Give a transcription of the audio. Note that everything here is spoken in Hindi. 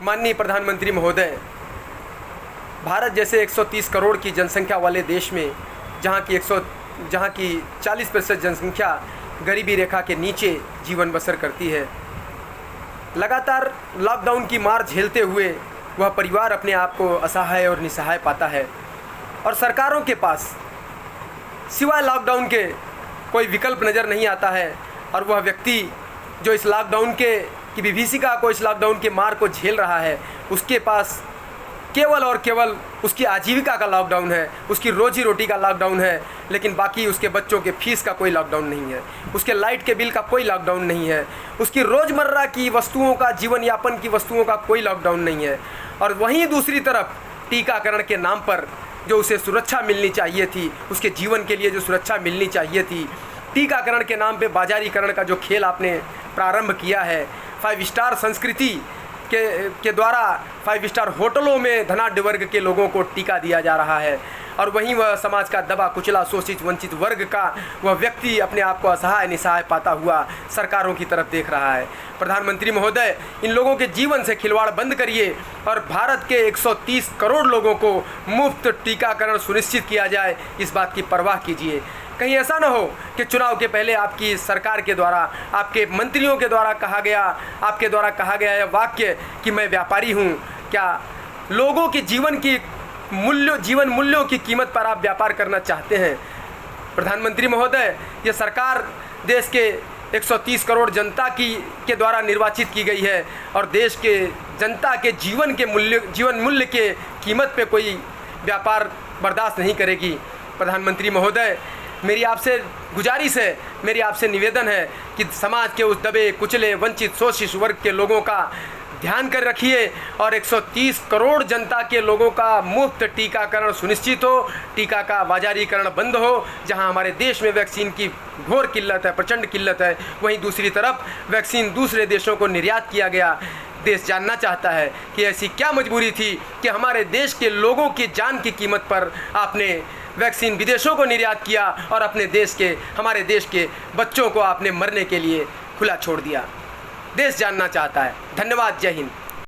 माननीय प्रधानमंत्री महोदय, भारत जैसे 130 करोड़ की जनसंख्या वाले देश में जहाँ की 40% जनसंख्या गरीबी रेखा के नीचे जीवन बसर करती है, लगातार लॉकडाउन की मार झेलते हुए वह परिवार अपने आप को असहाय और निसहाय पाता है और सरकारों के पास सिवाय लॉकडाउन के कोई विकल्प नज़र नहीं आता है। और वह व्यक्ति जो इस लॉकडाउन की विभीषिका को, इस लॉकडाउन के मार को झेल रहा है, उसके पास केवल और केवल उसकी आजीविका का लॉकडाउन है, उसकी रोजी रोटी का लॉकडाउन है, लेकिन बाकी उसके बच्चों के फीस का कोई लॉकडाउन नहीं है, उसके लाइट के बिल का कोई लॉकडाउन नहीं है, उसकी रोज़मर्रा की वस्तुओं का, जीवन यापन की वस्तुओं का कोई लॉकडाउन नहीं है। और वहीं दूसरी तरफ टीकाकरण के नाम पर जो उसे सुरक्षा मिलनी चाहिए थी, उसके जीवन के लिए जो सुरक्षा मिलनी चाहिए थी, टीकाकरण के नाम पे बाजारीकरण का जो खेल आपने प्रारंभ किया है, 5 स्टार संस्कृति के द्वारा 5 स्टार होटलों में धनाढ्य वर्ग के लोगों को टीका दिया जा रहा है और वहीं वह समाज का दबा कुचला शोषित वंचित वर्ग का वह व्यक्ति अपने आप को असहाय निसहाय पाता हुआ सरकारों की तरफ देख रहा है। प्रधानमंत्री महोदय, इन लोगों के जीवन से खिलवाड़ बंद करिए और भारत के 130 करोड़ लोगों को मुफ्त टीकाकरण सुनिश्चित किया जाए, इस बात की परवाह कीजिए। कहीं ऐसा ना हो कि चुनाव के पहले आपकी सरकार के द्वारा, आपके मंत्रियों के द्वारा आपके द्वारा कहा गया यह वाक्य कि मैं व्यापारी हूँ, क्या लोगों के जीवन मूल्यों की कीमत पर आप व्यापार करना चाहते हैं? प्रधानमंत्री महोदय, ये सरकार देश के 130 करोड़ जनता के द्वारा निर्वाचित की गई है और देश के जनता के जीवन मूल्य के कीमत पे कोई व्यापार बर्दाश्त नहीं करेगी। प्रधानमंत्री महोदय, मेरी आपसे गुजारिश है, मेरी आपसे निवेदन है कि समाज के उस दबे कुचले वंचित शोषित वर्ग के लोगों का ध्यान कर रखिए और 130 करोड़ जनता के लोगों का मुफ्त टीकाकरण सुनिश्चित हो, टीका का बाजारीकरण बंद हो। जहां हमारे देश में वैक्सीन की घोर किल्लत है, प्रचंड किल्लत है, वहीं दूसरी तरफ वैक्सीन दूसरे देशों को निर्यात किया गया। देश जानना चाहता है कि ऐसी क्या मजबूरी थी कि हमारे देश के लोगों की जान की कीमत पर आपने वैक्सीन विदेशों को निर्यात किया और हमारे देश के बच्चों को आपने मरने के लिए खुला छोड़ दिया। देश जानना चाहता है। धन्यवाद। जय हिंद।